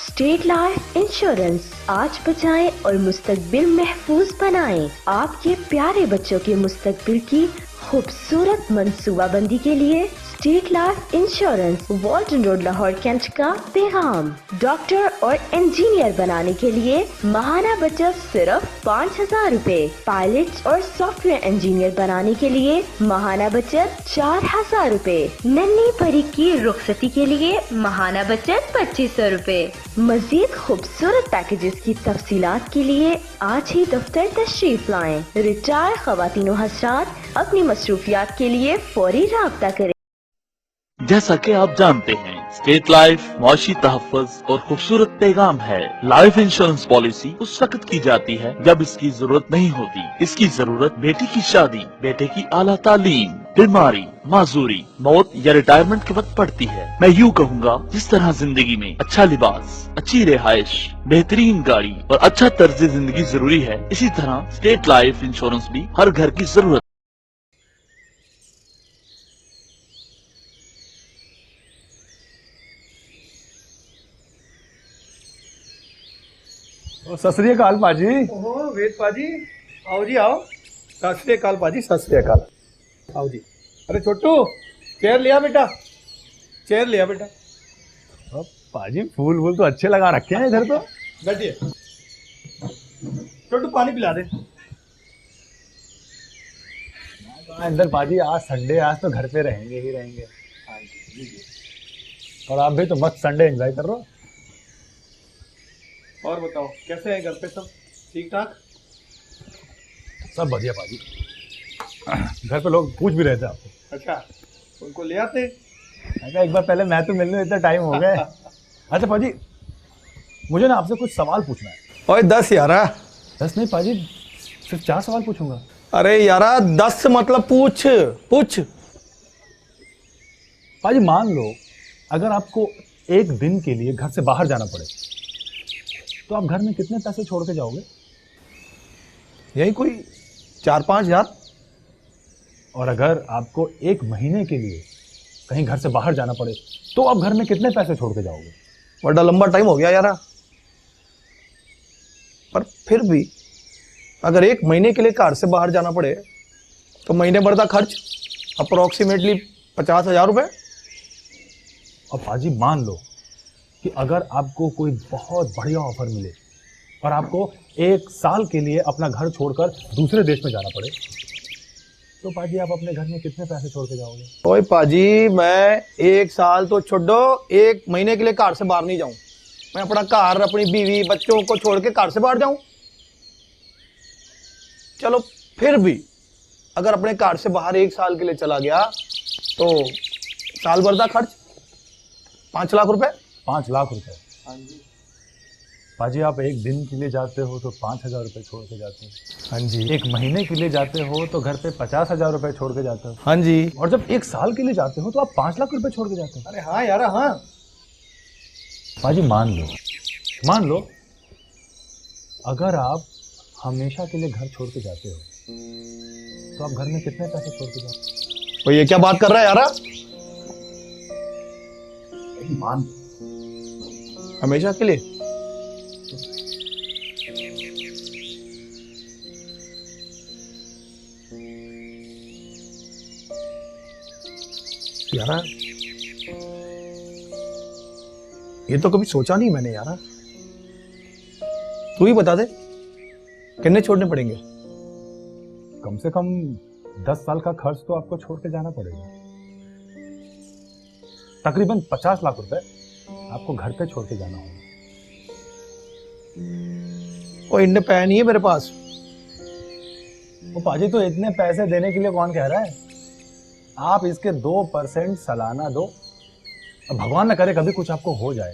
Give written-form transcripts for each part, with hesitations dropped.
State life insurance, आज बचाएं और मुस्तकबिल महफूज बनाएं। आपके प्यारे बच्चों के मुस्तकबिल की खूबसूरत मंसूबाबंदी के लिए state life insurance, Walton road, Lahore cantt का पैगाम। डॉक्टर और इंजीनियर बनाने के लिए माहाना बचत सिर्फ 5,000 रूपए। पायलट और सॉफ्टवेयर इंजीनियर बनाने के लिए माहाना बचत 4,000 रूपए। नन्ही परी की रुखसती के लिए माहाना बचत 2,500 रूपए। मजीद खूबसूरत पैकेजेस की तफसीलात के लिए आज ही दफ्तर तशरीफ लाएं। रिटायर ख़वातीन हज़रात अपनी मसरूफियात के लिए फौरी राब्ता करें। जैसा कि आप जानते हैं, स्टेट लाइफ मुआशी तहफ़्फ़ुज़ और खूबसूरत पैगाम है। लाइफ इंश्योरेंस पॉलिसी उस वक्त की जाती है जब इसकी जरूरत नहीं होती। इसकी जरूरत बेटी की शादी, बेटे की आला तालीम, बीमारी, माजूरी, मौत या रिटायरमेंट के वक्त पड़ती है। मैं यूँ कहूँगा, जिस तरह जिंदगी में अच्छा लिबास, अच्छी रिहाइश, बेहतरीन गाड़ी और अच्छा तर्ज जिंदगी जरूरी है, इसी तरह स्टेट लाइफ इंश्योरेंस भी हर घर की जरूरत। सत श्री अकाल पाजी। ओहो वेद पाजी, आओ जी आओ। सत श्री अकाल पाजी, सत श्री अकाल। आओ जी। अरे छोटू, चेयर लिया बेटा, चेयर लिया बेटा। पाजी फूल वूल तो अच्छे लगा रखे हैं इधर तो। बैठिए। छोटू पानी पिला दे। अंदर पाजी, आज संडे, आज तो घर पे रहेंगे ही रहेंगे। और आप भी तो मस्त संडे एंजॉय कर रहे हो। और बताओ, कैसे है घर पे सब ठीक ठाक? सब बढ़िया पाजी। घर पे लोग पूछ भी रहे थे आपको। अच्छा, उनको ले आते। अच्छा, एक बार पहले मैं तो मिलने, इतना टाइम हो गया। अच्छा पाजी, मुझे ना आपसे कुछ सवाल पूछना है। ओए 10 यारा। 10 नहीं पाजी, सिर्फ 4 सवाल पूछूंगा। अरे यारा 10 मतलब पूछ पूछ। पाजी मान लो, अगर आपको एक दिन के लिए घर से बाहर जाना पड़े तो आप घर में कितने पैसे छोड़ के जाओगे? यही कोई 4-5 हजार। और अगर आपको एक महीने के लिए कहीं घर से बाहर जाना पड़े तो आप घर में कितने पैसे छोड़ के जाओगे? बड़ा लंबा टाइम हो गया यारा। पर फिर भी अगर एक महीने के लिए घर से बाहर जाना पड़े तो महीने भर का खर्च अप्रोक्सीमेटली 50,000 रुपए। और पाजी मान लो कि अगर आपको कोई बहुत बढ़िया ऑफर मिले और आपको 1 साल के लिए अपना घर छोड़कर दूसरे देश में जाना पड़े तो पाजी आप अपने घर में कितने पैसे छोड़ के जाओगे? ओए पाजी, मैं 1 साल तो छोड़ो, 1 महीने के लिए घर से बाहर नहीं जाऊं। मैं अपना घर, अपनी बीवी, बच्चों को छोड़ के घर से बाहर जाऊं? चलो फिर भी अगर अपने घर से बाहर 1 साल के लिए चला गया तो साल भर का खर्च 5 लाख रुपए। 5 लाख रुपए? हाँ जी। पाजी आप एक दिन के लिए जाते हो तो 5,000 रुपए छोड़ के जाते हो। हाँ जी। एक महीने के लिए जाते हो तो घर पे 50,000 रुपए छोड़ के जाते हो। हाँ जी। और जब 1 साल के लिए जाते हो तो आप 5 लाख रुपए छोड़ के जाते हो। अरे हाँ यार, हाँ। पाजी मान लो अगर आप हमेशा के लिए घर छोड़ के जाते हो तो आप घर में कितने पैसे छोड़ के जाते हो? तो ये क्या बात कर रहा है यार? मान हमेशा के लिए? यारा, ये तो कभी सोचा नहीं मैंने यारा। तू ही बता दे, कितने छोड़ने पड़ेंगे? कम से कम 10 साल का खर्च तो आपको छोड़ के जाना पड़ेगा। तकरीबन 50 लाख रुपए आपको घर पे छोड़ के जाना होगा। और इतने पैसे नहीं है मेरे पास। वो पाजी, तो इतने पैसे देने के लिए कौन कह रहा है? आप इसके 2% सालाना दो। अब भगवान न करे कभी कुछ आपको हो जाए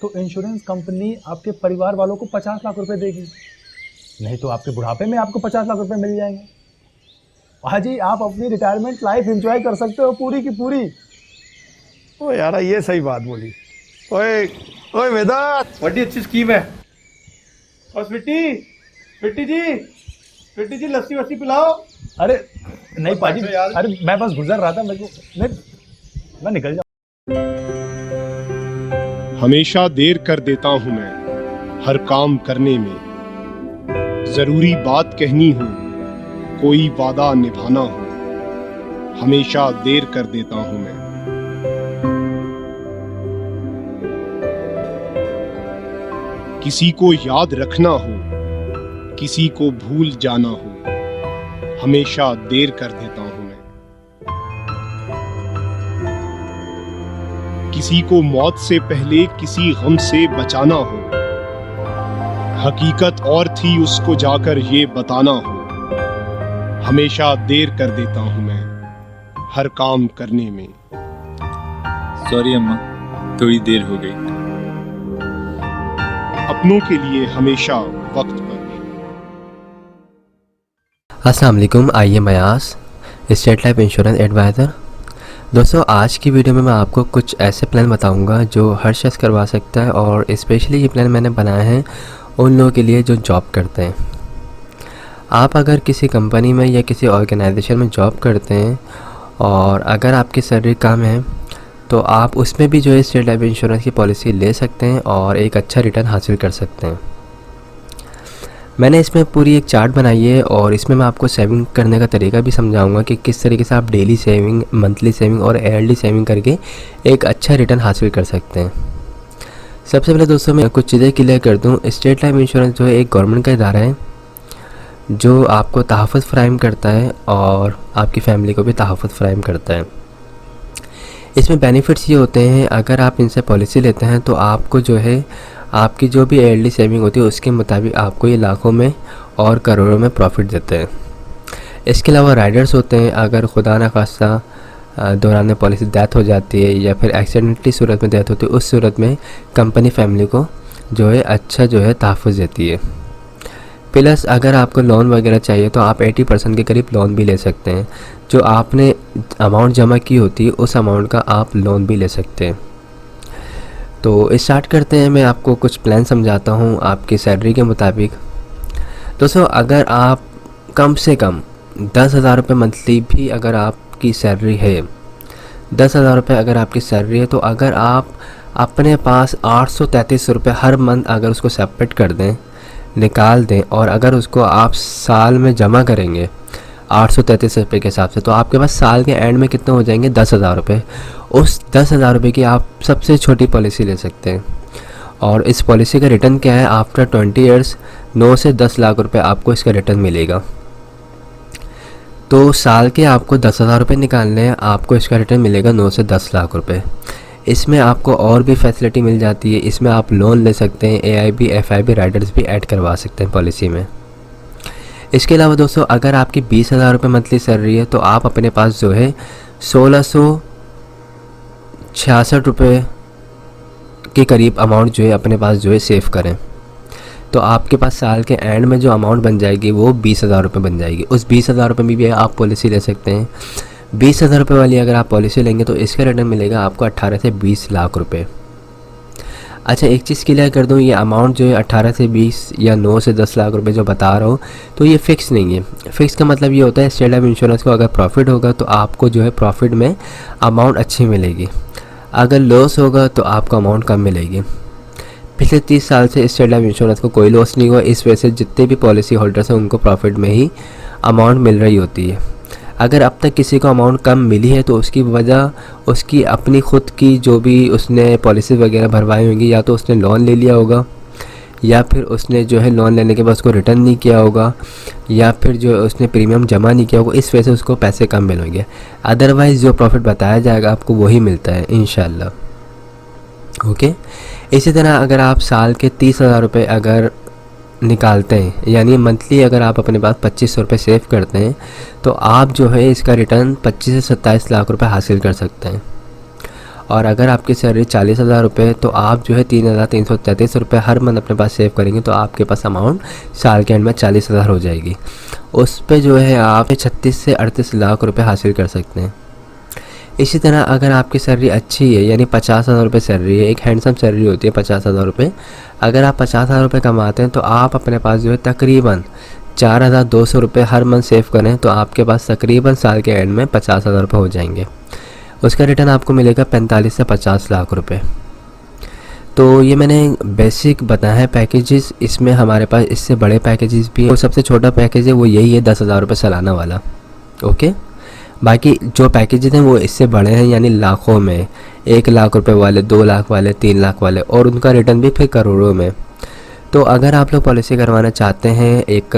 तो इंश्योरेंस कंपनी आपके परिवार वालों को 50 लाख रुपए देगी। नहीं तो आपके बुढ़ापे में आपको 50 लाख रुपए मिल जाएंगे। पाजी, आप अपनी रिटायरमेंट लाइफ एंजॉय कर सकते हो पूरी की पूरी। ओ यार, ये सही बात बोली। ओए ओए वेदांत, बड़ी अच्छी स्कीम है। और स्वीटी जी लस्सी वस्सी पिलाओ। अरे नहीं पाजी, अरे मैं बस गुजर रहा था, मेरे को मैं निकल जाऊँ। हमेशा देर कर देता हूं मैं हर काम करने में। जरूरी बात कहनी हो, कोई वादा निभाना हो, हमेशा देर कर देता हूं मैं। किसी को याद रखना हो, किसी को भूल जाना हो, हमेशा देर कर देता हूं मैं। किसी को मौत से पहले किसी गम से बचाना हो, हकीकत और थी उसको जाकर ये बताना हो, हमेशा देर कर देता हूं मैं हर काम करने में। सॉरी अम्मा, थोड़ी देर हो गई। अपनों के लिए हमेशा वक्त पर। अस्सलाम वालेकुम, आइए मयास स्टेट लाइफ इंश्योरेंस एडवाइज़र। दोस्तों, आज की वीडियो में मैं आपको कुछ ऐसे प्लान बताऊंगा जो हर शख्स करवा सकता है, और स्पेशली ये प्लान मैंने बनाए हैं उन लोगों के लिए जो जॉब करते हैं। आप अगर किसी कंपनी में या किसी ऑर्गेनाइजेशन में जॉब करते हैं और अगर आपकी सैलरी कम है तो आप उसमें भी जो है स्टेट लाइफ इंश्योरेंस की पॉलिसी ले सकते हैं और एक अच्छा रिटर्न हासिल कर सकते हैं। मैंने इसमें पूरी एक चार्ट बनाई है और इसमें मैं आपको सेविंग करने का तरीका भी समझाऊंगा कि किस तरीके से आप डेली सेविंग, मंथली सेविंग और ईयरली सेविंग करके एक अच्छा रिटर्न हासिल कर सकते हैं। सबसे पहले दोस्तों मैं कुछ चीज़ें क्लियर कर दूं। स्टेट लाइफ इंश्योरेंस जो है एक गवर्नमेंट का इदारा है जो आपको तहफ़्फ़ुज़ फ़राहम करता है और आपकी फ़ैमिली को भी तहफ़्फ़ुज़ फ़राहम करता है। इसमें बेनिफिट्स ये होते हैं, अगर आप इनसे पॉलिसी लेते हैं तो आपको जो है आपकी जो भी ईयरली सेविंग होती है उसके मुताबिक आपको ये लाखों में और करोड़ों में प्रॉफिट देते हैं। इसके अलावा राइडर्स होते हैं, अगर खुदा न खास्ता दौरान पॉलिसी डेथ हो जाती है या फिर एक्सीडेंटली सूरत में डेथ होती है, उस सूरत में कंपनी फैमिली को जो है अच्छा जो है तहफ़्फ़ुज़ देती है। प्लस अगर आपको लोन वगैरह चाहिए तो आप 80% के करीब लोन भी ले सकते हैं। जो आपने अमाउंट जमा की होती है उस अमाउंट का आप लोन भी ले सकते हैं। तो स्टार्ट करते हैं। मैं आपको कुछ प्लान समझाता हूँ आपकी सैलरी के मुताबिक। दोस्तों, अगर आप कम से कम 10,000 रुपये मंथली भी अगर आपकी सैलरी है, 10,000 रुपये अगर आपकी सैलरी है, तो अगर आप अपने पास 833 रुपये हर मंथ अगर उसको सेपरेट कर दें, निकाल दें, और अगर उसको आप साल में जमा करेंगे 833 रुपये के हिसाब से, तो आपके पास साल के एंड में कितने हो जाएंगे? 10,000 रुपये। उस 10,000 रुपये की आप सबसे छोटी पॉलिसी ले सकते हैं। और इस पॉलिसी का रिटर्न क्या है? आफ्टर 20 ईयर्स 9 से 10 लाख रुपये आपको इसका रिटर्न मिलेगा। तो साल के आपको 10,000 रुपये निकालने हैं, आपको इसका रिटर्न मिलेगा 9 से 10 लाख रुपये। इसमें आपको और भी फैसिलिटी मिल जाती है। इसमें आप लोन ले सकते हैं, AIB FIB राइडर्स भी ऐड करवा सकते हैं पॉलिसी में। इसके अलावा दोस्तों, अगर आपकी 20,000 रुपये मंथली सैलरी है तो आप अपने पास जो है 1666 रुपये के करीब अमाउंट जो है अपने पास जो है सेव करें, तो आपके पास साल के एंड में जो अमाउंट बन जाएगी वो 20,000 रुपये बन जाएगी। उस 20,000 रुपये में भी आप पॉलिसी ले सकते हैं। 20,000 रुपये वाली अगर आप पॉलिसी लेंगे तो इसका रिटर्न मिलेगा आपको 18 से 20 लाख रुपये। अच्छा, एक चीज़ क्लियर कर दूं, ये अमाउंट जो है 18 से 20 या 9 से 10 लाख रुपए जो बता रहा हूँ, तो ये फ़िक्स नहीं है। फ़िक्स का मतलब ये होता है स्टेट लाइफ इंश्योरेंस को अगर प्रॉफिट होगा तो आपको जो है प्रॉफिट में अमाउंट अच्छी मिलेगी, अगर लॉस होगा तो आपको अमाउंट कम मिलेगी। पिछले 30 साल से स्टेट लाइफ इंश्योरेंस को कोई लॉस नहीं हुआ, इस वजह से जितने भी पॉलिसी होल्डर्स हैं उनको प्रॉफिट में ही अमाउंट मिल रही होती है। अगर अब तक किसी को अमाउंट कम मिली है तो उसकी वजह उसकी अपनी ख़ुद की जो भी उसने पॉलिसी वगैरह भरवाई होंगी, या तो उसने लोन ले लिया होगा, या फिर उसने जो है लोन लेने के बाद उसको रिटर्न नहीं किया होगा, या फिर जो उसने प्रीमियम जमा नहीं किया होगा, इस वजह से उसको पैसे कम मिलेंगे। अदरवाइज़ जो प्रॉफिट बताया जाएगा आपको वही मिलता है इंशाल्लाह। ओके, इसी तरह अगर आप साल के 30,000 रुपये अगर निकालते हैं, यानी मंथली अगर आप अपने पास 2500 रुपये सेव करते हैं, तो आप जो है इसका रिटर्न 25 से 27 लाख रुपए हासिल कर सकते हैं। और अगर आपकी सैलरी 40,000 रुपये, तो आप जो है 3,333 रुपये हर मंथ अपने पास सेव करेंगे, तो आपके पास अमाउंट साल के एंड में 40,000 हो जाएगी। उस पे जो है आप 36 से 38 लाख रुपये हासिल कर सकते हैं। इसी तरह अगर आपकी सैलरी अच्छी है, यानी 50,000 रुपये सैलरी है, एक हैंडसम सैलरी होती है 50,000 रुपये, अगर आप 50,000 रुपये कमाते हैं तो आप अपने पास जो है तकरीबन 4,200 रुपये हर मंथ सेव करें, तो आपके पास तकरीबन साल के एंड में 50,000 रुपये हो जाएंगे। उसका रिटर्न आपको मिलेगा 45 से 50 लाख रुपये। तो ये मैंने बेसिक बताया है पैकेजेस। इसमें हमारे पास इससे बड़े पैकेजेस भी हैं। वो सबसे छोटा पैकेज है वो यही है 10,000 रुपये सालाना वाला। ओके, बाकी जो पैकेजेस हैं वो इससे बड़े हैं, यानी लाखों में, 1 लाख रुपए वाले, 2 लाख वाले, 3 लाख वाले, और उनका रिटर्न भी फिर करोड़ों में। तो अगर आप लोग पॉलिसी करवाना चाहते हैं, एक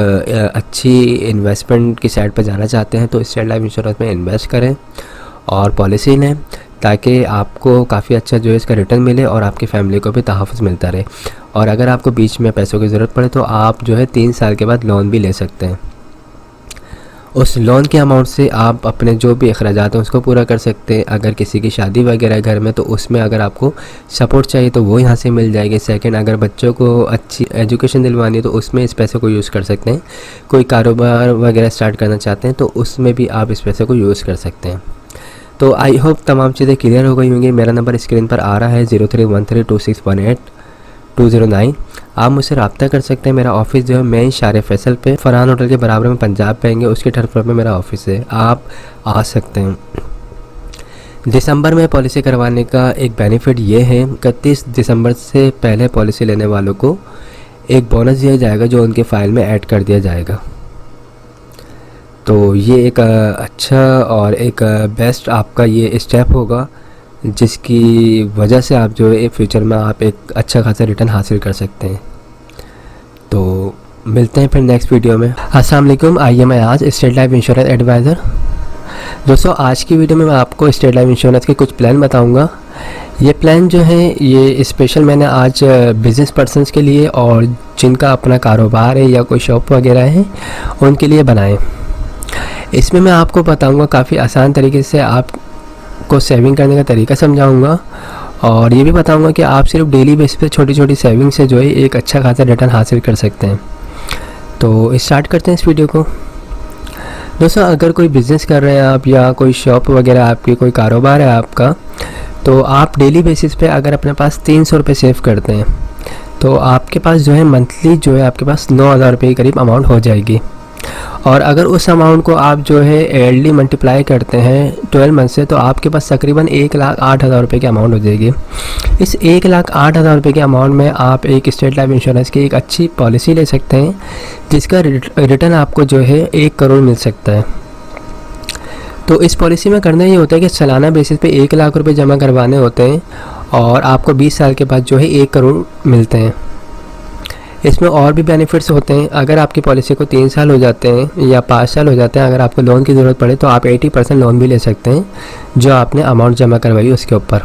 अच्छी इन्वेस्टमेंट की साइड पर जाना चाहते हैं, तो स्टेट लाइफ इंश्योरेंस में इन्वेस्ट करें और पॉलिसी लें, ताकि आपको काफ़ी अच्छा जो है इसका रिटर्न मिले और आपकी फैमिली को भी तहफ़्फ़ुज़ मिलता रहे। और अगर आपको बीच में पैसों की ज़रूरत पड़े तो आप जो है 3 साल के बाद लोन भी ले सकते हैं। उस लोन के अमाउंट से आप अपने जो भी अखराजात हैं उसको पूरा कर सकते हैं। अगर किसी की शादी वगैरह घर में, तो उसमें अगर आपको सपोर्ट चाहिए तो वो यहाँ से मिल जाएगी। सेकंड, अगर बच्चों को अच्छी एजुकेशन दिलवानी है तो उसमें इस पैसे को यूज़ कर सकते हैं। कोई कारोबार वगैरह स्टार्ट करना चाहते हैं तो उसमें भी आप इस पैसे को यूज़ कर सकते हैं। तो आई होप तमाम चीज़ें क्लियर हो गई होंगी। मेरा नंबर स्क्रीन पर आ रहा है 03132618 आप मुझसे रब्ता कर सकते हैं। मेरा ऑफिस जो है मेन शारे फैसल पे फरहान होटल के बराबर में पंजाब पाएंगे, उसके थर्ड फ्लोर पे मेरा ऑफिस है, आप आ सकते हैं। दिसंबर में पॉलिसी करवाने का एक बेनिफिट ये है, 31 दिसंबर से पहले पॉलिसी लेने वालों को एक बोनस दिया जाएगा जो उनके फ़ाइल में ऐड कर दिया जाएगा। तो ये एक अच्छा और एक बेस्ट आपका ये स्टेप होगा, जिसकी वजह से आप जो है फ्यूचर में आप एक अच्छा खासा रिटर्न हासिल कर सकते हैं। तो मिलते हैं फिर नेक्स्ट वीडियो में। अस्सलाम वालेकुम, I am Ayaz, state life insurance adviser. दोस्तों, आज की वीडियो में मैं आपको स्टेट लाइफ इंश्योरेंस के कुछ प्लान बताऊंगा। ये प्लान जो है ये स्पेशल मैंने आज बिज़नेस पर्सनस के लिए और जिनका अपना कारोबार है या कोई शॉप वगैरह है उनके लिए बनाए। इसमें मैं आपको बताऊंगा काफ़ी आसान तरीके से आपको सेविंग करने का तरीका समझाऊंगा, और ये भी बताऊंगा कि आप सिर्फ डेली बेसिस पे छोटी छोटी सेविंग से जो है एक अच्छा खासा रिटर्न हासिल कर सकते हैं। तो स्टार्ट करते हैं इस वीडियो को। दोस्तों, अगर कोई बिज़नेस कर रहे हैं आप या कोई शॉप वगैरह आपकी, कोई कारोबार है आपका, तो आप डेली बेसिस पे अगर अपने पास 300 रुपये सेव करते हैं तो आपके पास जो है मंथली जो है आपके पास 9,000 रुपये के करीब अमाउंट हो जाएगी। और अगर उस अमाउंट को आप जो है ईयरली मल्टीप्लाई करते हैं 12 मंथ से, तो आपके पास तकरीबन 1,08,000 रुपये की अमाउंट हो जाएगी। इस 1,08,000 रुपये के अमाउंट में आप एक स्टेट लाइफ इंश्योरेंस की एक अच्छी पॉलिसी ले सकते हैं, जिसका रिटर्न आपको जो है 1 करोड़ मिल सकता है। तो इस पॉलिसी में करना ये होता है कि सालाना बेसिस पे 1 लाख रुपये जमा करवाने होते हैं और आपको 20 साल के बाद जो है 1 करोड़ मिलते हैं। इसमें और भी बेनिफिट्स होते हैं। अगर आपकी पॉलिसी को 3 साल हो जाते हैं या 5 साल हो जाते हैं, अगर आपको लोन की ज़रूरत पड़े तो आप 80% लोन भी ले सकते हैं जो आपने अमाउंट जमा करवाई उसके ऊपर।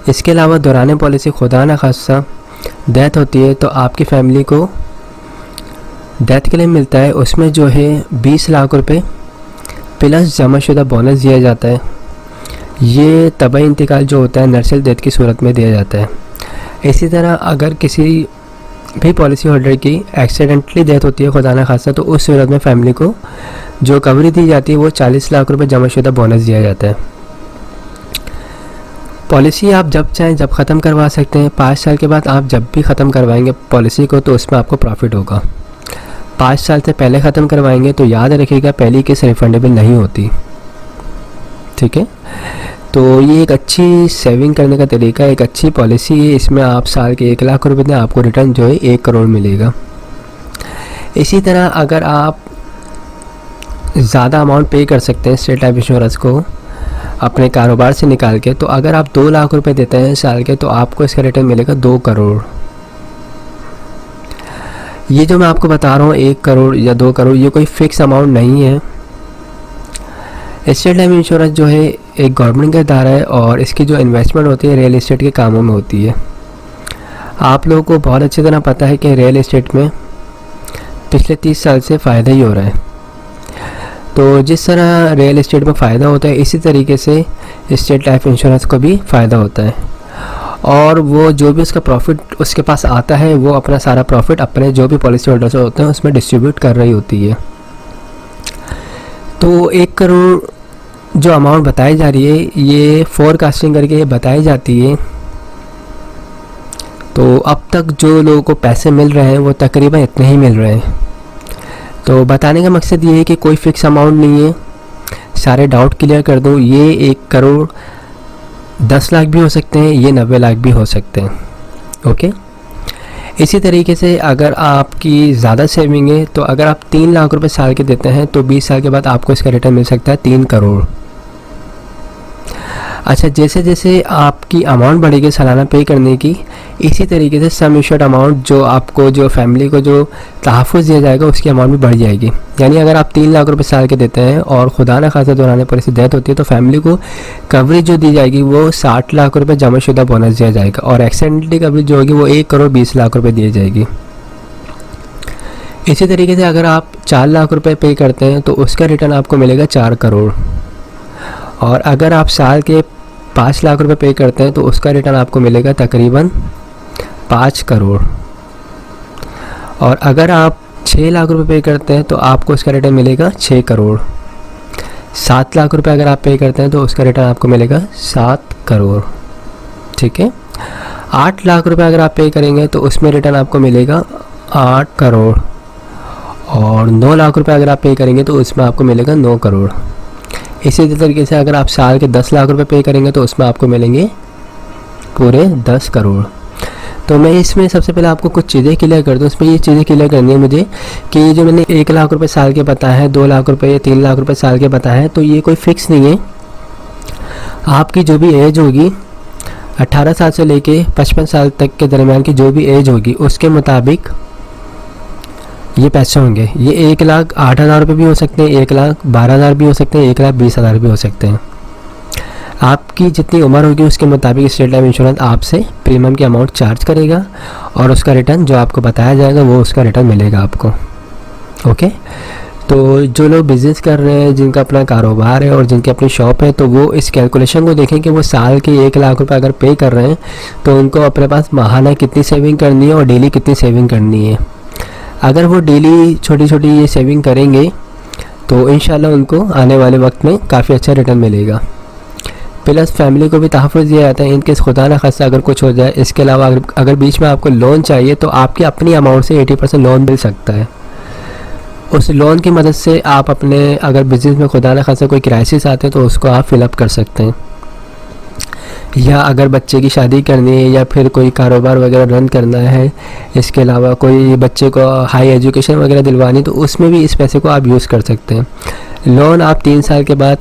इसके अलावा दौरान पॉलिसी खुदा न खासा डेथ होती है तो आपकी फैमिली को डेथ क्लेम मिलता है, उसमें जो है 20 लाख रुपये प्लस जमाशुदा बोनस दिया जाता है। ये तबाही इंतकाल जो होता है नर्सल डेथ की सूरत में दिया जाता है। इसी तरह अगर किसी भी पॉलिसी होल्डर की एक्सीडेंटली डेथ होती है खुदा न खासा, तो उस सूरत में फैमिली को जो कवरी दी जाती है वो 40 लाख रुपए जमाशुदा बोनस दिया जाता है। पॉलिसी आप जब चाहें जब ख़त्म करवा सकते हैं। 5 साल के बाद आप जब भी ख़त्म करवाएंगे पॉलिसी को तो उसमें आपको प्रॉफिट होगा। 5 साल से पहले ख़त्म करवाएंगे तो याद रखिएगा पहली किस्त रिफंडेबल नहीं होती, ठीक है। तो ये एक अच्छी सेविंग करने का तरीका है, एक अच्छी पॉलिसी है। इसमें आप साल के 1 लाख रुपए दें, आपको रिटर्न जो है 1 करोड़ मिलेगा। इसी तरह अगर आप ज़्यादा अमाउंट पे कर सकते हैं स्टेट लाइफ इंश्योरेंस को अपने कारोबार से निकाल के, तो अगर आप 2 लाख रुपए देते हैं साल के तो आपको इसका रिटर्न मिलेगा 2 करोड़। ये जो मैं आपको बता रहा हूँ 1 करोड़ या 2 करोड़, ये कोई फिक्स अमाउंट नहीं है। स्टेट लाइफ इंश्योरेंस जो है एक गवर्नमेंट का इदारा है और इसकी जो इन्वेस्टमेंट होती है रियल एस्टेट के कामों में होती है। आप लोगों को बहुत अच्छी तरह पता है कि रियल एस्टेट में पिछले 30 साल से फ़ायदा ही हो रहा है। तो जिस तरह रियल एस्टेट में फ़ायदा होता है इसी तरीके से स्टेट लाइफ इंश्योरेंस को भी फ़ायदा होता है, और वो जो भी उसका प्रॉफिट उसके पास आता है वो अपना सारा प्रॉफिट अपने जो भी पॉलिसी होल्डर्स होते हैं उसमें डिस्ट्रीब्यूट कर रही होती है। तो 1 करोड़ जो अमाउंट बताई जा रही है ये फोरकास्टिंग करके ये बताई जाती है। तो अब तक जो लोगों को पैसे मिल रहे हैं वो तकरीबन इतने ही मिल रहे हैं। तो बताने का मकसद ये है कि कोई फ़िक्स अमाउंट नहीं है। सारे डाउट क्लियर कर दूँ, ये 1 करोड़ 10 लाख भी हो सकते हैं, ये 90 लाख भी हो सकते हैं। ओके। इसी तरीके से अगर आपकी ज़्यादा सेविंग है तो अगर आप 3 लाख रुपए साल के देते हैं तो 20 साल के बाद आपको इसका रिटर्न मिल सकता है 3 करोड़। अच्छा, जैसे जैसे आपकी अमाउंट बढ़ेगी सालाना पे करने की, इसी तरीके से सम एश्योर्ड अमाउंट जो आपको, जो फैमिली को जो तहफ़्फ़ुज़ दिया जाएगा उसकी अमाउंट भी बढ़ जाएगी। यानी अगर आप 3 लाख रुपए साल के देते हैं और खुदा न खासा दौरान पर इससे डेथ होती है तो फैमिली को कवरेज जो दी जाएगी वो 60 लाख रुपए जमाशुदा बोनस दिया जाएगा और एक्सीडेंटली कवरेज जो होगी वो 1 करोड़ 20 लाख रुपये दी जाएगी। इसी तरीके से अगर आप 4 लाख रुपए पे करते हैं तो उसका रिटर्न आपको मिलेगा 4 करोड़ और अगर आप साल के 5 लाख रुपए पे करते हैं तो उसका रिटर्न आपको मिलेगा तकरीबन 5 करोड़ और अगर आप 6 लाख रुपए पे करते हैं तो आपको उसका रिटर्न मिलेगा 6 करोड़। 7 लाख रुपए अगर आप पे करते हैं तो उसका रिटर्न आपको मिलेगा 7 करोड़। ठीक है। 8 लाख रुपए अगर आप पे करेंगे तो उसमें रिटर्न आपको मिलेगा 8 करोड़ और 9 लाख रुपए अगर आप पे करेंगे तो उसमें आपको मिलेगा 9 करोड़। इसी तरीके से अगर आप साल के 10 लाख रुपए पे करेंगे तो उसमें आपको मिलेंगे पूरे 10 करोड़। तो मैं इसमें सबसे पहले आपको कुछ चीज़ें क्लियर कर दूँ। इसमें ये चीज़ें क्लियर करनी है मुझे कि जो मैंने 1 लाख रुपए साल के बताया है, 2 लाख रुपए या 3 लाख रुपए साल के बताया है, तो ये कोई फिक्स नहीं है। आपकी जो भी एज होगी 18 साल से लेके 55 साल तक के दरमियान की जो भी एज होगी उसके मुताबिक ये पैसे होंगे। ये 1,08,000 रुपये भी हो सकते हैं, 1,12,000 भी हो सकते हैं, 1,20,000 भी हो सकते हैं। आपकी जितनी उम्र होगी उसके मुताबिक स्टेट लाइफ इंश्योरेंस आपसे प्रीमियम की अमाउंट चार्ज करेगा और उसका रिटर्न जो आपको बताया जाएगा वो उसका रिटर्न मिलेगा आपको। ओके। तो जो लोग बिज़नेस कर रहे हैं, जिनका अपना कारोबार है और जिनकी अपनी शॉप है, तो वो इस कैलकुलेशन को देखें कि वो साल के 1 लाख रुपए अगर पे कर रहे हैं तो उनको अपने पास माहाना कितनी सेविंग करनी है और डेली कितनी सेविंग करनी है। अगर वो डेली छोटी छोटी ये सेविंग करेंगे तो इंशाल्लाह उनको आने वाले वक्त में काफ़ी अच्छा रिटर्न मिलेगा। प्लस फैमिली को भी तहफ़्फ़ुज़ दिया जाता है इनकेस खुदा न खास्ता अगर कुछ हो जाए। इसके अलावा अगर बीच में आपको लोन चाहिए तो आपकी अपनी अमाउंट से 80% लोन मिल सकता है। उस लोन की मदद से आप अपने अगर बिज़नेस में खुदा न खास्ता कोई क्राइसिस आते हैं तो उसको आप फिलअप कर सकते हैं। या अगर बच्चे की शादी करनी है या फिर कोई कारोबार वगैरह रन करना है, इसके अलावा कोई बच्चे को हाई एजुकेशन वगैरह दिलवानी, तो उसमें भी इस पैसे को आप यूज़ कर सकते हैं। लोन आप 3 साल के बाद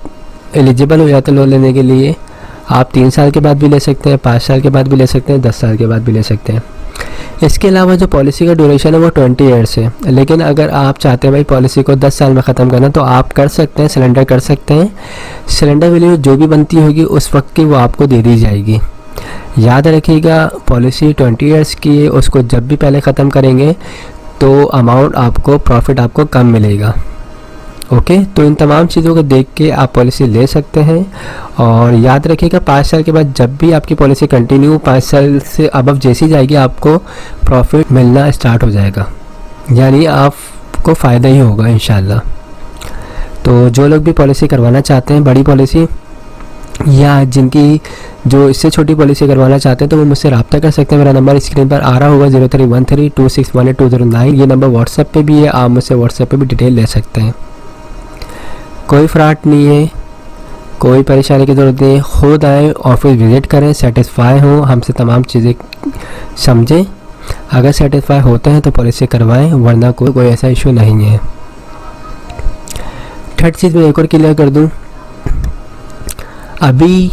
एलिजिबल हो जाते हैं लोन लेने के लिए। आप 3 साल के बाद भी ले सकते हैं, 5 साल के बाद भी ले सकते हैं, 10 साल के बाद भी ले सकते हैं। इसके अलावा जो पॉलिसी का ड्यूरेशन है वो 20 ईयर्स है, लेकिन अगर आप चाहते हैं भाई पॉलिसी को 10 साल में ख़त्म करना तो आप कर सकते हैं, सिलेंडर कर सकते हैं। सिलेंडर वैल्यू जो भी बनती होगी उस वक्त की वो आपको दे दी जाएगी। याद रखिएगा पॉलिसी 20 ईयर्स की है, उसको जब भी पहले ख़त्म करेंगे तो अमाउंट आपको, प्रॉफिट आपको कम मिलेगा। ओके। तो इन तमाम चीज़ों को देख के आप पॉलिसी ले सकते हैं और याद रखिएगा 5 साल के बाद जब भी आपकी पॉलिसी कंटिन्यू 5 साल से अबव जैसी जाएगी आपको प्रॉफिट मिलना स्टार्ट हो जाएगा, यानी आपको फ़ायदा ही होगा इंशाल्लाह। तो जो लोग भी पॉलिसी करवाना चाहते हैं बड़ी पॉलिसी या जिनकी जो इससे छोटी पॉलिसी करवाना चाहते हैं तो वो मुझसे रब्ता कर सकते हैं। मेरा नंबर स्क्रीन पर आ रहा होगा 031326182009। ये नंबर व्हाट्सएप पे भी है, आप मुझसे व्हाट्सएप पे भी डिटेल ले सकते हैं। कोई फ्रॉड नहीं है, कोई परेशानी की ज़रूरत नहीं है। खुद आए, ऑफिस विज़िट करें, सेटिस्फाई हों, हमसे तमाम चीज़ें समझें। अगर सेटिस्फाई होते हैं तो पॉलिसी करवाएं, वरना कोई ऐसा इशू नहीं है। थर्ड चीज़ मैं एक और क्लियर कर दूं, अभी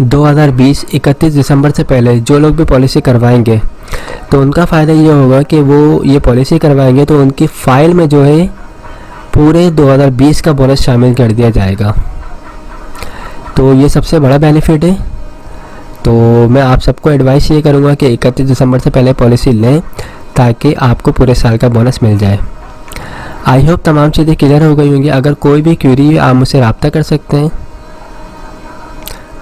2020 31 दिसंबर से पहले जो लोग भी पॉलिसी करवाएंगे तो उनका फ़ायदा ये होगा कि वो ये पॉलिसी करवाएंगे तो उनकी फ़ाइल में जो है पूरे 2020 का बोनस शामिल कर दिया जाएगा। तो ये सबसे बड़ा बेनिफिट है। तो मैं आप सबको एडवाइस ये करूँगा कि 31 दिसंबर से पहले पॉलिसी लें ताकि आपको पूरे साल का बोनस मिल जाए। आई होप तमाम चीज़ें क्लियर हो गई होंगी। अगर कोई भी क्वेरी है आप मुझसे रब्ता कर सकते हैं।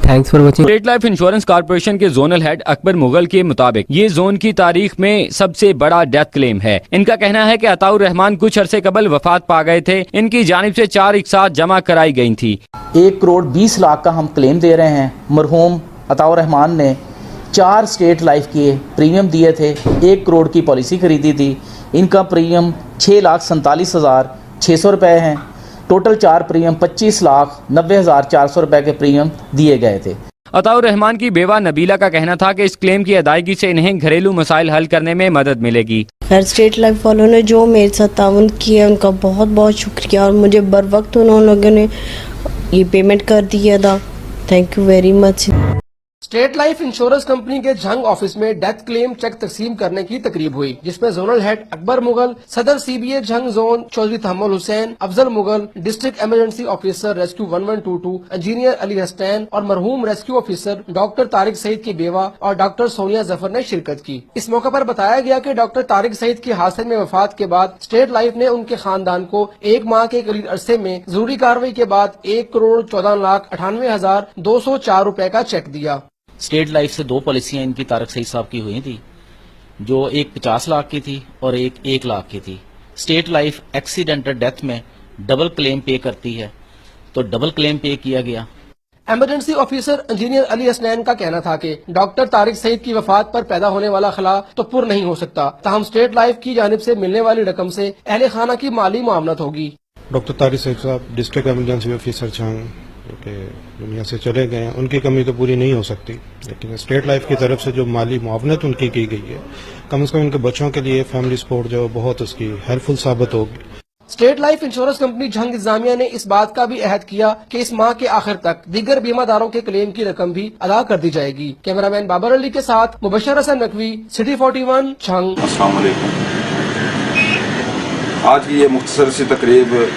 Thanks for watching. State life insurance corporation के जोनल हेड अकबर मुगल के मुताबिक ये जोन की तारीख में सबसे बड़ा डेथ क्लेम है। इनका कहना है कि अताउर रहमान कुछ अरसे कबल वफात पा गए थे। इनकी जानिब से 4 एक साथ जमा कराई गई थी। 1 करोड़ 20 लाख का हम क्लेम दे रहे हैं। मरहूम अताउर रहमान ने 4 स्टेट लाइफ के प्रीमियम दिए थे, 1 करोड़ की पॉलिसी खरीदी थी। इनका प्रीमियम 6,47,600 रुपये हैं। टोटल 4 प्रीमियम 25,90,400 रुपये के प्रीमियम दिए गए थे। अताउर रहमान की बेवा नबीला का कहना था कि इस क्लेम की अदायगी से इन्हें घरेलू मसाइल हल करने में मदद मिलेगी। खैर, स्टेट लाइफ वालों ने जो मेरे साथ ताउन किया उनका बहुत बहुत शुक्रिया और मुझे बर वक्त उन लोगों ने ये पेमेंट कर दिया था। Thank you very much. State life insurance company के झंग ऑफिस में डेथ क्लेम चेक तकसीम करने की तकरीब हुई, जिसमें जोनल हेड अकबर मुगल, सदर CBA Jhang zone Chaudhry Tahammul Hussain, Afzal Mughal, district emergency officer rescue 1122, engineer Ali Hasnain और मरहूम rescue officer doctor Tariq Saeed की बेवा और डॉक्टर सोनिया जफर ने शिरकत की। इस मौके पर बताया गया कि डॉक्टर तारिक सईद की हादसे में वफात के बाद स्टेट लाइफ ने उनके खानदान को 1 माह के करीब अरसे में जरूरी कार्रवाई के बाद 1,14,98,204 रूपए का चेक दिया। स्टेट लाइफ से 2 पॉलिसियां इनकी तारिक सईद साहब की हुई थी, जो एक 50 लाख की थी और एक 1 लाख की थी। स्टेट लाइफ एक्सीडेंटल डेथ में डबल क्लेम पे करती है, तो डबल क्लेम पे किया गया। Emergency officer engineer Ali Hasnain का कहना था कि डॉक्टर तारिक सईद की वफात पर पैदा होने वाला खला तो पुर नहीं हो सकता, ताहम स्टेट लाइफ की जानिब से मिलने वाली रकम से अहले खाना की माली मुआवनत होगी। डॉक्टर तारिक सईद साहब डिस्ट्रिक्ट इमरजेंसी ऑफिसर झंग के दुनिया से चले गए हैं, उनकी कमी तो पूरी नहीं हो सकती, लेकिन स्टेट लाइफ की तरफ से जो माली मुआवनत उनकी की गई है, कम से कम उनके बच्चों के लिए फैमिली सपोर्ट जो बहुत उसकी हेल्पफुल साबित होगी। State life insurance company Jhang इंतजामिया ने इस बात का भी अहद किया कि इस माह के आखिर तक दीगर बीमादारों के क्लेम की रकम भी अदा कर दी जाएगी। कैमरामैन बाबर अली के साथ मुबशर हसन नकवी, सिटी 41 झंग। अस्सलाम वालेकुम। आज की ये मुख्तसर सी तकरीब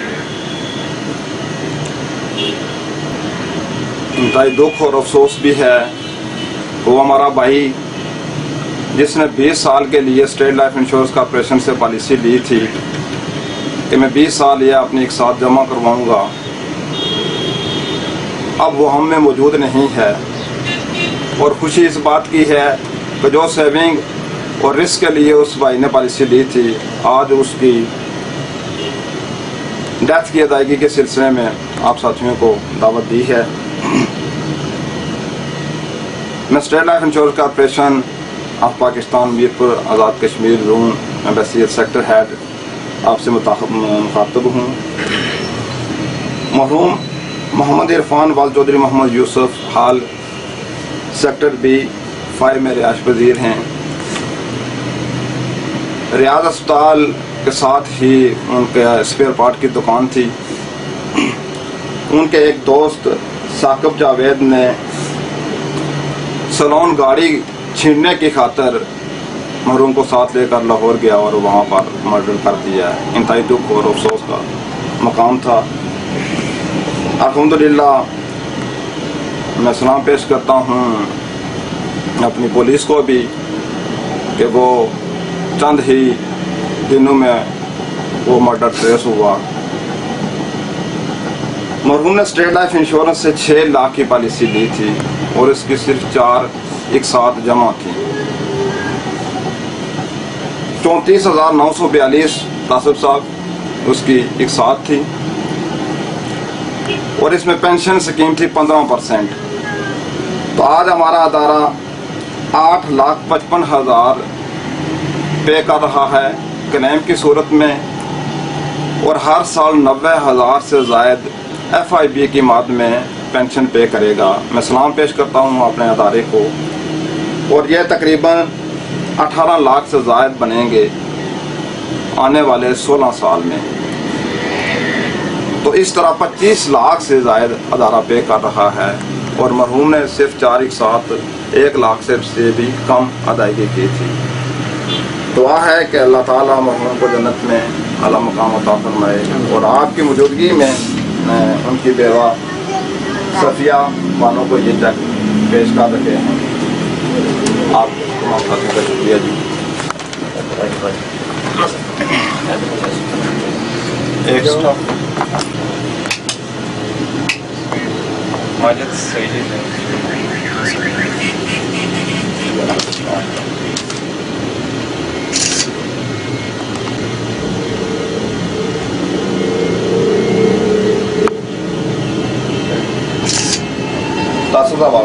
इंतहाई दुख और अफसोस भी है। वो हमारा भाई जिसने 20 साल के लिए स्टेट लाइफ इंश्योरेंस कॉर्पोरेशन से पॉलिसी ली थी कि मैं 20 साल ये अपनी एक साथ जमा करवाऊंगा, अब वो हम में मौजूद नहीं है। और खुशी इस बात की है कि जो सेविंग और रिस्क के लिए उस भाई ने पॉलिसी ली थी, आज उसकी डेथ की अदायगी के सिलसिले में आप साथियों को दावत दी है। मैं state life insurance corporation of Pakistan Mirpur Azad Kashmir zone embassy sector head आपसे मुखातब हूँ। मरहूम मोहम्मद इरफान वाल चौधरी मोहम्मद यूसुफ हाल सेक्टर बी 5 में रिहायश पजीर हैं। रियाज अस्पताल के साथ ही उनके स्पेयर पार्ट की दुकान थी। उनके एक दोस्त साकिब जावेद ने सलोन गाड़ी छीनने की खातर मरहूम को साथ लेकर लाहौर गया और वहाँ पर मर्डर कर दिया। इंतहाई दुख और अफसोस का मकाम था। अल्हम्दुलिल्लाह मैं सलाम पेश करता हूँ अपनी पुलिस को भी कि वो चंद ही दिनों में वो मर्डर ट्रेस हुआ। मरहूम ने स्टेट लाइफ इंश्योरेंस से 6 लाख की पॉलिसी ली थी और इसकी सिर्फ 4 एक साथ जमा थी। 34,942 तासिब साहब उसकी एक साथ थी और इसमें पेंशन स्कीम थी 15%। तो आज हमारा अदारा 8,55,000 पे कर रहा है क्लेम की सूरत में और हर साल 90,000 से जायद FIB की मद में पेंशन पे करेगा। मैं सलाम पेश करता हूँ अपने अदारे को और यह तकरीबन 18 लाख से जायद बनेंगे आने वाले 16 साल में। तो इस तरह 25 लाख से जायद अदारा पे कर रहा है और मरहूम ने सिर्फ 4 एक साथ 1 लाख से भी कम अदायगी की थी। दुआ है कि अल्लाह ताला मरहूम को जन्नत में आला मकाम अता फरमाए और आपकी मौजूदगी में उनकी बेवा सफिया वालों को ये चेक पेश कर रहे हैं। आप तमाम साथियों का शुक्रिया जी। माजिद सही है। तासुब बाबा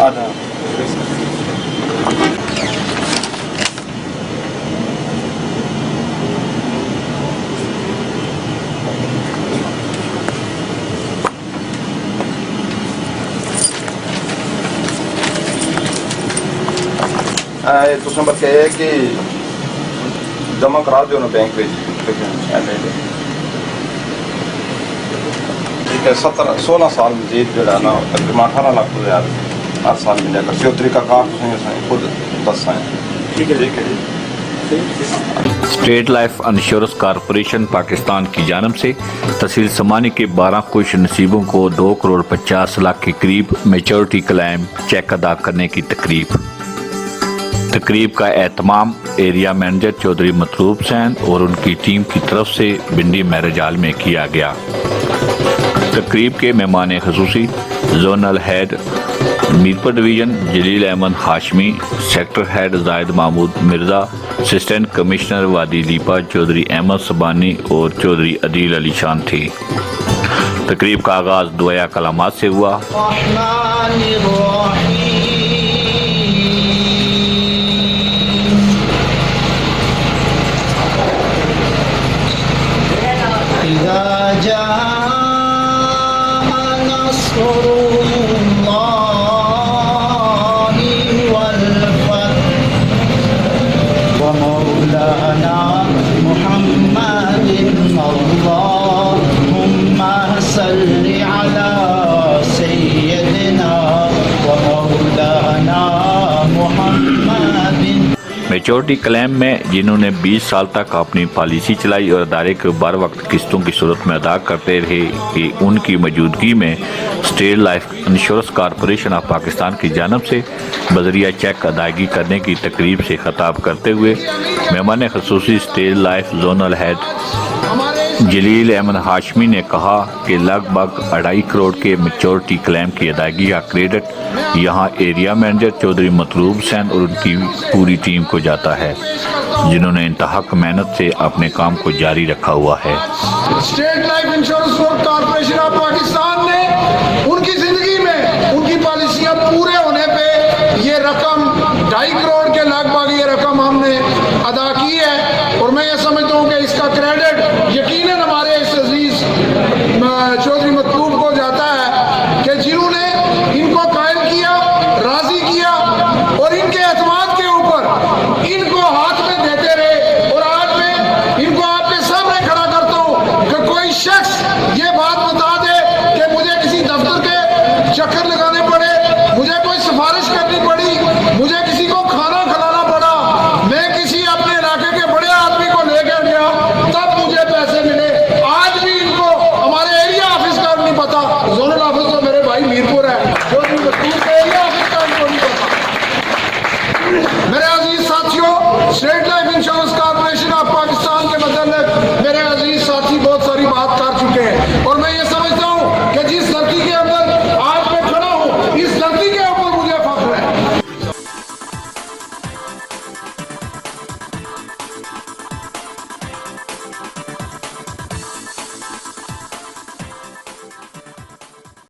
तुस नंबर के है कि जमा करा दो ना बैंक में ठीक है 16 साल मजीद जो है ना तकरीबन 18 लाख तो यार हर साल मिलेगा सो तरीका कार खुद दस आए ठीक है state life insurance corporation Pakistan की जानब से तहसील समानी के 12 खुश नसीबों को 2 करोड़ 50 लाख के करीब मेच्योरिटी क्लेम चेक अदा करने की तकरीब का एहतमाम एरिया मैनेजर चौधरी मतलूब हुसैन और उनकी टीम की तरफ से बिंडी मैरिज हॉल में किया गया। तकरीब के मेहमान खसूसी जोनल हेड मीरपुर डिवीजन जलील अहमद हाशमी, सेक्टर हेड जायद महमूद मिर्जा, असिस्टेंट कमिश्नर वादी लीपा चौधरी अहमद सबानी और चौधरी अदील अली शान थे। तकरीब का आगाज दुआ कलामात से हुआ। मेच्योरिटी क्लेम में जिन्होंने 20 साल तक अपनी पॉलिसी चलाई और अदारे के बर वक्त किस्तों की सूरत में अदा करते रहे कि उनकी मौजूदगी में state life insurance corporation of Pakistan की जानब से बजरिया चेक अदायगी करने की तकरीब से खिताब करते हुए मेहमान खसूसी स्टेट लाइफ जोनल हेड जलील अहमद हाशमी ने कहा कि लगभग 2.5 करोड़ के मेच्योरिटी क्लेम की अदायगी का क्रेडिट यहां एरिया मैनेजर चौधरी मतलूब हुसैन और उनकी पूरी टीम को जाता है, जिन्होंने इंतहाक मेहनत से अपने काम को जारी रखा हुआ है। State life insurance corporation of